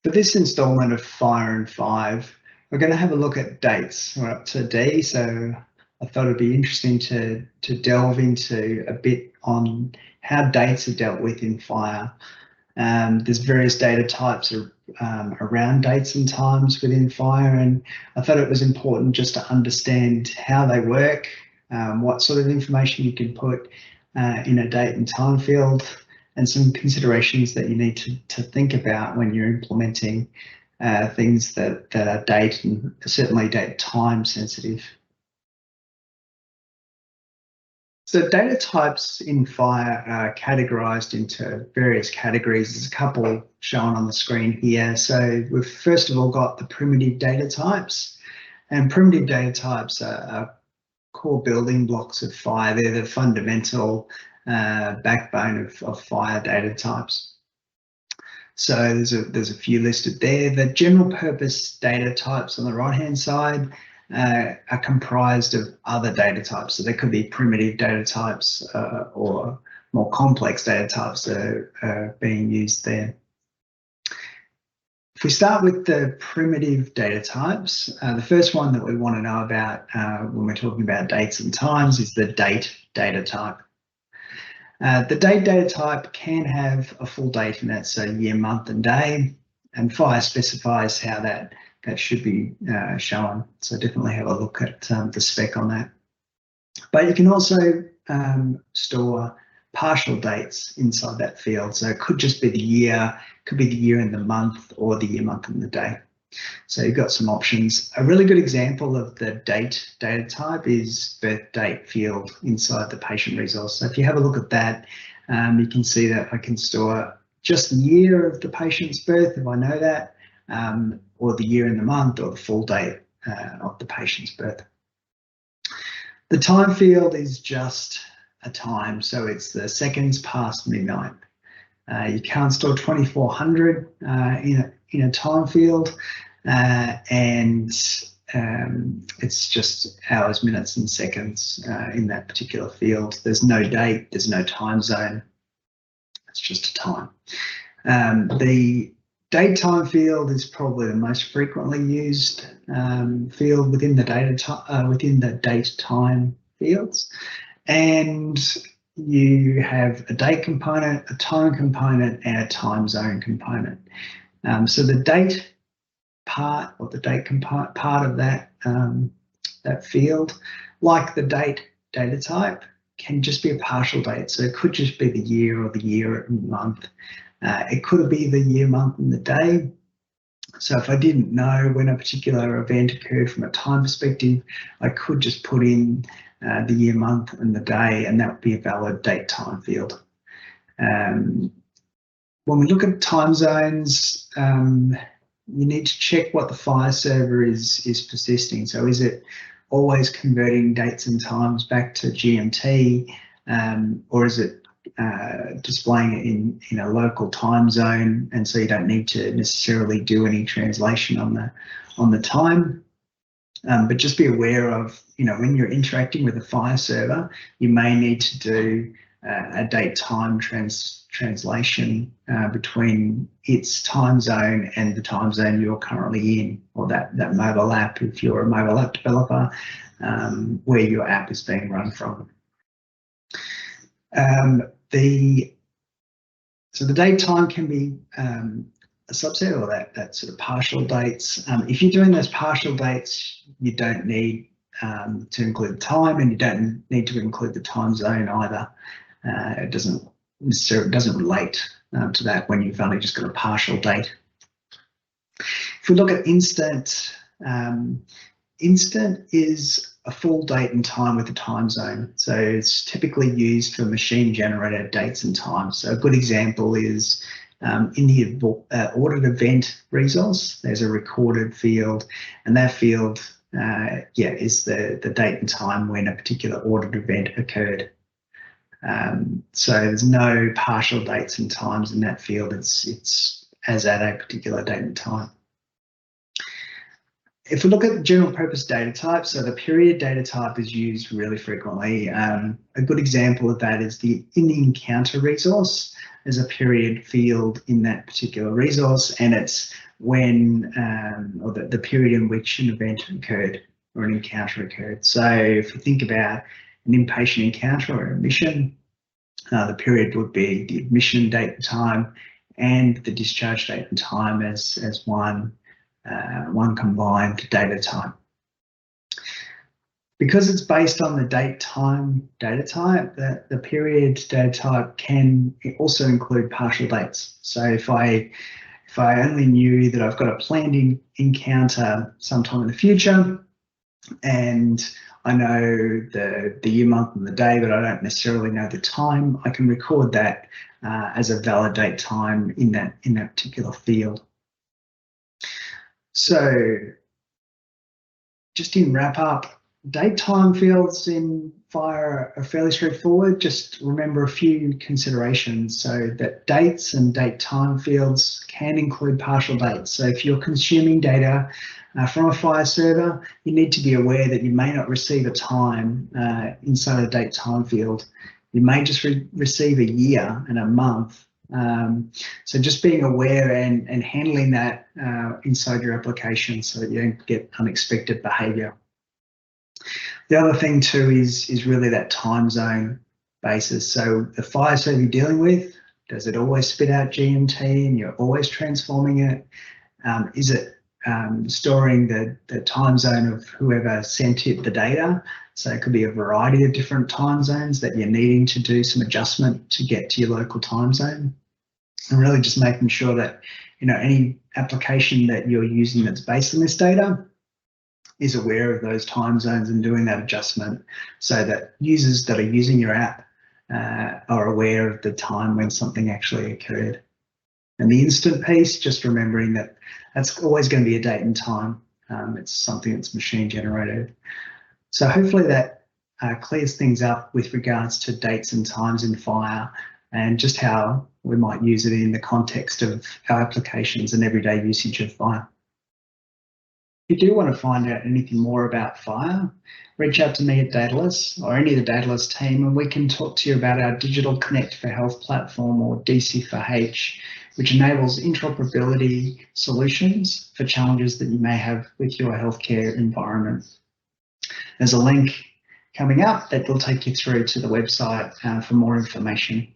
For this installment of FHIR and 5, we're going to have a look at dates. We're up to D, so I thought it'd be interesting to delve into a bit on how dates are dealt with in FHIR. There's various data types around dates and times within FHIR, and I thought it was important just to understand how they work, what sort of information you can put in a date and time field, and some considerations that you need to think about when you're implementing things that are date and certainly date time sensitive. So data types in FHIR are categorized into various categories. There's a couple shown on the screen here. So we've first of all got the primitive data types, and primitive data types are core building blocks of FHIR. They're the fundamental backbone of FHIR data types. So there's a few listed there. The general purpose data types on the right hand side are comprised of other data types. So they could be primitive data types or more complex data types that are being used there. If we start with the primitive data types, the first one that we want to know about when we're talking about dates and times is the date data type. The date data type can have a full date in it, so year, month and day, and FHIR specifies how that should be shown. So definitely have a look at the spec on that. But you can also store partial dates inside that field. So it could just be the year, could be the year and the month, or the year, month and the day. So you've got some options. A really good example of the date data type is birth date field inside the patient resource. So if you have a look at that, you can see that I can store just the year of the patient's birth if I know that, or the year and the month, or the full date of the patient's birth. The time field is just a time, so it's the seconds past midnight. You can't store 2400 in a time field, and it's just hours, minutes and seconds in that particular field. There's no date, there's no time zone, it's just a time. The date time field is probably the most frequently used field within the date time fields, and you have a date component, a time component, and a time zone component. So the date part, or the date part of that that field, like the date data type, can just be a partial date. So it could just be the year or the year and month. It could be the year, month and the day. So if I didn't know when a particular event occurred from a time perspective, I could just put in the year, month and the day, and that would be a valid date time field. When we look at time zones, you need to check what the FHIR server is persisting. So is it always converting dates and times back to GMT, or is it displaying it in a local time zone, and so you don't need to necessarily do any translation on the time? But just be aware of, when you're interacting with a FHIR server, you may need to do a date time translation between its time zone and the time zone you're currently in, or that mobile app, if you're a mobile app developer, where your app is being run from. So the date time can be a subset, or that sort of partial dates. If you're doing those partial dates, you don't need to include the time, and you don't need to include the time zone either. It doesn't relate to that when you've only just got a partial date. If we look at instant, instant is a full date and time with a time zone. So it's typically used for machine generated dates and times. So a good example is in the audit event resource, there's a recorded field, and that field is the date and time when a particular audit event occurred. So there's no partial dates and times in that field. It's as at a particular date and time. If we look at general purpose data types, so the period data type is used really frequently. A good example of that is in the encounter resource, there's a period field in that particular resource, and it's when, or the period in which an event occurred or an encounter occurred. So if you think about an inpatient encounter or admission, the period would be the admission date and time and the discharge date and time as one combined data type. Because it's based on the date time data type, the period data type can also include partial dates. So if I only knew that I've got a planned encounter sometime in the future, and I know the year, month, and the day, but I don't necessarily know the time, I can record that as a valid date time in that particular field. So just in wrap up, date time fields in FHIR are fairly straightforward. Just remember a few considerations. So that dates and date time fields can include partial dates. So if you're consuming data from a FHIR server, you need to be aware that you may not receive a time inside a date time field. You may just receive a year and a month. So just being aware and handling that inside your application so that you don't get unexpected behavior. The other thing too is really that time zone basis. So the FHIR server you're dealing with, does it always spit out GMT and you're always transforming it? Is it storing the time zone of whoever sent it the data? So it could be a variety of different time zones that you're needing to do some adjustment to get to your local time zone. And really just making sure that, you know, any application that you're using that's based on this data is aware of those time zones and doing that adjustment so that users that are using your app are aware of the time when something actually occurred. And the instant piece, just remembering that that's always going to be a date and time. It's something that's machine generated. So hopefully that clears things up with regards to dates and times in FHIR and just how we might use it in the context of our applications and everyday usage of FHIR. If you do want to find out anything more about FHIR, reach out to me at Dedalus or any of the Dedalus team, and we can talk to you about our Digital Connect for Health platform, or DC4H, which enables interoperability solutions for challenges that you may have with your healthcare environment. There's a link coming up that will take you through to the website for more information.